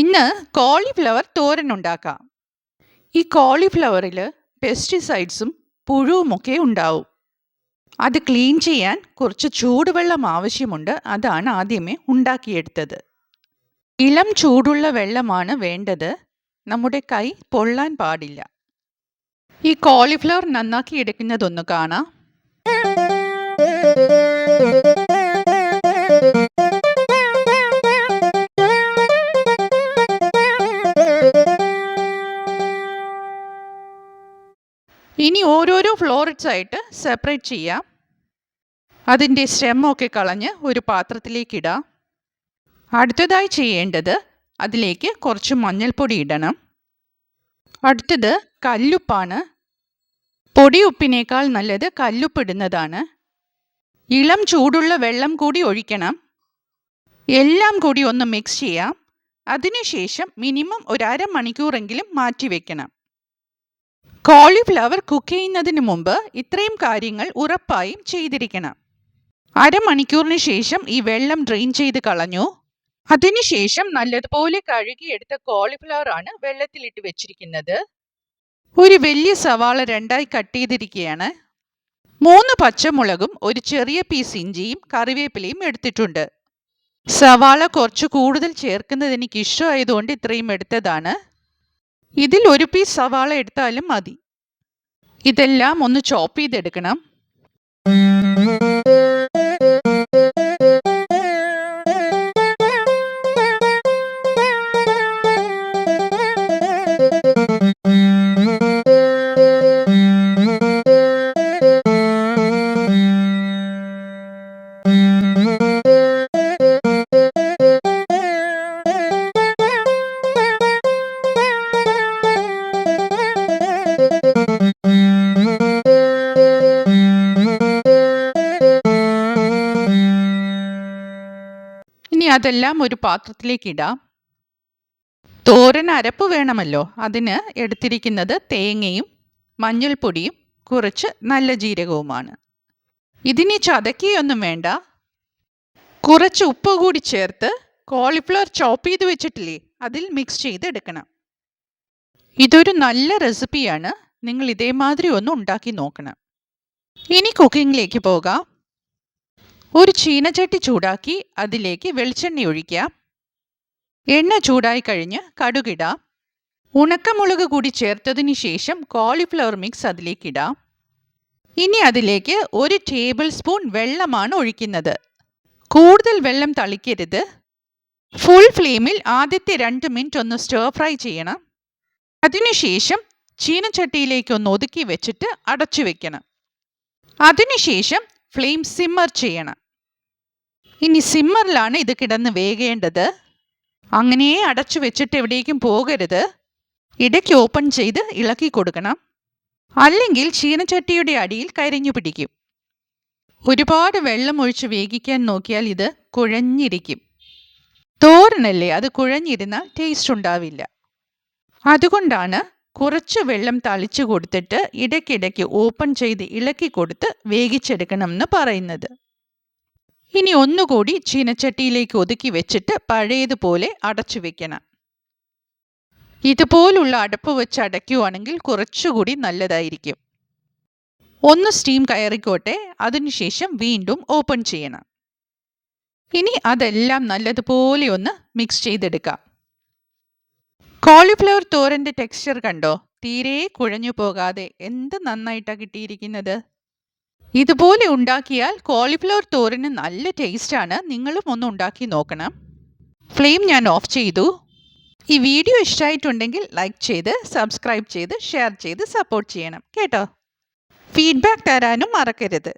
ഇന്ന് കോളിഫ്ലവർ തോരൻ ഉണ്ടാക്കാം. ഈ കോളിഫ്ലവറിൽ പെസ്റ്റിസൈഡ്സും പുഴുവുമൊക്കെ ഉണ്ടാവും. അത് ക്ലീൻ ചെയ്യാൻ കുറച്ച് ചൂടുവെള്ളം ആവശ്യമുണ്ട്. അതാണ് ആദ്യമേ ഉണ്ടാക്കിയെടുത്തത്. ഇളം ചൂടുള്ള വെള്ളമാണ് വേണ്ടത്. നമ്മുടെ കൈ പൊള്ളാൻ പാടില്ല. ഈ കോളിഫ്ലവർ നന്നാക്കി എടുക്കുന്നതൊന്ന് കാണാം. ഇനി ഓരോരോ ഫ്ലോററ്റ്സ് ആയിട്ട് സെപ്പറേറ്റ് ചെയ്യാം. അതിൻ്റെ സ്റ്റെമ്മൊക്കെ കളഞ്ഞ് ഒരു പാത്രത്തിലേക്ക് ഇടാം. അടുത്തതായി ചെയ്യേണ്ടത് അതിലേക്ക് കുറച്ച് മഞ്ഞൾപ്പൊടി ഇടണം. അടുത്തത് കല്ലുപ്പാണ്. പൊടിയുപ്പിനേക്കാൾ നല്ലത് കല്ലുപ്പ് ഇടുന്നതാണ്. ഇളം ചൂടുള്ള വെള്ളം കൂടി ഒഴിക്കണം. എല്ലാം കൂടി ഒന്ന് മിക്സ് ചെയ്യാം. അതിനുശേഷം മിനിമം ഒരു അരമണിക്കൂറെങ്കിലും മാറ്റി വെക്കണം. കോളിഫ്ലവർ കുക്ക് ചെയ്യുന്നതിന് മുമ്പ് ഇത്രയും കാര്യങ്ങൾ ഉറപ്പായും ചെയ്തിരിക്കണം. അരമണിക്കൂറിന് ശേഷം ഈ വെള്ളം ഡ്രെയിൻ ചെയ്ത് കളഞ്ഞു. അതിനുശേഷം നല്ലതുപോലെ കഴുകിയെടുത്ത കോളിഫ്ലവർ ആണ് വെള്ളത്തിലിട്ട് വെച്ചിരിക്കുന്നത്. ഒരു വലിയ സവാള രണ്ടായി കട്ട് ചെയ്തിരിക്കുകയാണ്. 3 പച്ചമുളകും ഒരു ചെറിയ പീസ് ഇഞ്ചിയും കറിവേപ്പിലയും എടുത്തിട്ടുണ്ട്. സവാള കുറച്ച് കൂടുതൽ ചേർക്കുന്നത് എനിക്ക് ഇഷ്ടമായതുകൊണ്ട് ഇത്രയും എടുത്തതാണ്. ഇതിൽ ഒരു പീസ് സവാള എടുത്താലും മതി. ഇതെല്ലാം ഒന്ന് ചോപ്പ് ചെയ്തെടുക്കണം. ഇനി അതെല്ലാം ഒരു പാത്രത്തിലേക്ക് ഇടാം. തോരൻ അരപ്പ് വേണമല്ലോ. അതിന് എടുത്തിരിക്കുന്നത് തേങ്ങയും മഞ്ഞൾപ്പൊടിയും കുറച്ച് നല്ല ജീരകവുമാണ്. ഇതിനി ചതക്കിയൊന്നും വേണ്ട. കുറച്ച് ഉപ്പ് കൂടി ചേർത്ത് കോളിഫ്ലവർ ചോപ്പ് ചെയ്ത് വെച്ചിട്ടില്ലേ, അതിൽ മിക്സ് ചെയ്തെടുക്കണം. ഇതൊരു നല്ല റെസിപ്പിയാണ്. നിങ്ങൾ ഇതേമാതിരി ഒന്ന് ഉണ്ടാക്കി നോക്കണം. ഇനി കുക്കിങ്ങിലേക്ക് പോകാം. ഒരു ചീനച്ചട്ടി ചൂടാക്കി അതിലേക്ക് വെളിച്ചെണ്ണ ഒഴിക്കാം. എണ്ണ ചൂടായി കഴിഞ്ഞ് കടുകിടാം. ഉണക്കമുളക് കൂടി ചേർത്തതിന് ശേഷം കോളിഫ്ലവർ മിക്സ് അതിലേക്ക് ഇടാം. ഇനി അതിലേക്ക് 1 ടേബിൾ സ്പൂൺ വെള്ളമാണ് ഒഴിക്കുന്നത്. കൂടുതൽ വെള്ളം തളിക്കരുത്. ഫുൾ ഫ്ലെയിമിൽ ആദ്യത്തെ 2 മിനിറ്റ് ഒന്ന് സ്റ്റർ ഫ്രൈ ചെയ്യണം. അതിനുശേഷം ചീനച്ചട്ടിയിലേക്ക് ഒന്ന് ഒതുക്കി വെച്ചിട്ട് അടച്ചു വെക്കണം. അതിനുശേഷം ഫ്ലെയിം സിമ്മർ ചെയ്യണം. ഇനി സിമ്മറിലാണ് ഇത് കിടന്ന് വേകേണ്ടത്. അങ്ങനെ അടച്ചു വെച്ചിട്ട് എവിടേക്കും പോകരുത്. ഇടയ്ക്ക് ഓപ്പൺ ചെയ്ത് ഇളക്കി കൊടുക്കണം. അല്ലെങ്കിൽ ചീനച്ചട്ടിയുടെ അടിയിൽ കരിഞ്ഞു പിടിക്കും. ഒരുപാട് വെള്ളം ഒഴിച്ച് വേവിക്കാൻ നോക്കിയാൽ ഇത് കുഴഞ്ഞിരിക്കും. തോരനല്ലേ, അത് കുഴഞ്ഞിരുന്നാൽ ടേസ്റ്റ് ഉണ്ടാവില്ല. അതുകൊണ്ടാണ് കുറച്ച് വെള്ളം തളിച്ചു കൊടുത്തിട്ട് ഇടയ്ക്കിടയ്ക്ക് ഓപ്പൺ ചെയ്ത് ഇളക്കി കൊടുത്ത് വേവിച്ചെടുക്കണമെന്ന് പറയുന്നത്. ഇനി ഒന്നുകൂടി ചീനച്ചട്ടിയിലേക്ക് ഒതുക്കി വെച്ചിട്ട് പഴയതുപോലെ അടച്ചു വെക്കണം. ഇതുപോലുള്ള അടപ്പ് വെച്ച് അടയ്ക്കുവാണെങ്കിൽ കുറച്ചുകൂടി നല്ലതായിരിക്കും. ഒന്ന് സ്റ്റീം കയറിക്കോട്ടെ. അതിനുശേഷം വീണ്ടും ഓപ്പൺ ചെയ്യണം. ഇനി അതെല്ലാം നല്ലതുപോലെ ഒന്ന് മിക്സ് ചെയ്തെടുക്കാം. കോളിഫ്ലവർ തോരൻ്റെ ടെക്സ്ചർ കണ്ടോ? തീരെ കുഴഞ്ഞു പോകാതെ എന്ത് നന്നായിട്ടാണ് കിട്ടിയിരിക്കുന്നത്. ഇതുപോലെ ഉണ്ടാക്കിയാൽ കോളിഫ്ലവർ തോരന് നല്ല ടേസ്റ്റാണ്. നിങ്ങളും ഒന്ന് ഉണ്ടാക്കി നോക്കണം. ഫ്ലെയിം ഞാൻ ഓഫ് ചെയ്തു. ഈ വീഡിയോ ഇഷ്ടമായിട്ടുണ്ടെങ്കിൽ ലൈക്ക് ചെയ്ത് സബ്സ്ക്രൈബ് ചെയ്ത് ഷെയർ ചെയ്ത് സപ്പോർട്ട് ചെയ്യണം കേട്ടോ. ഫീഡ്ബാക്ക് തരാനും മറക്കരുത്.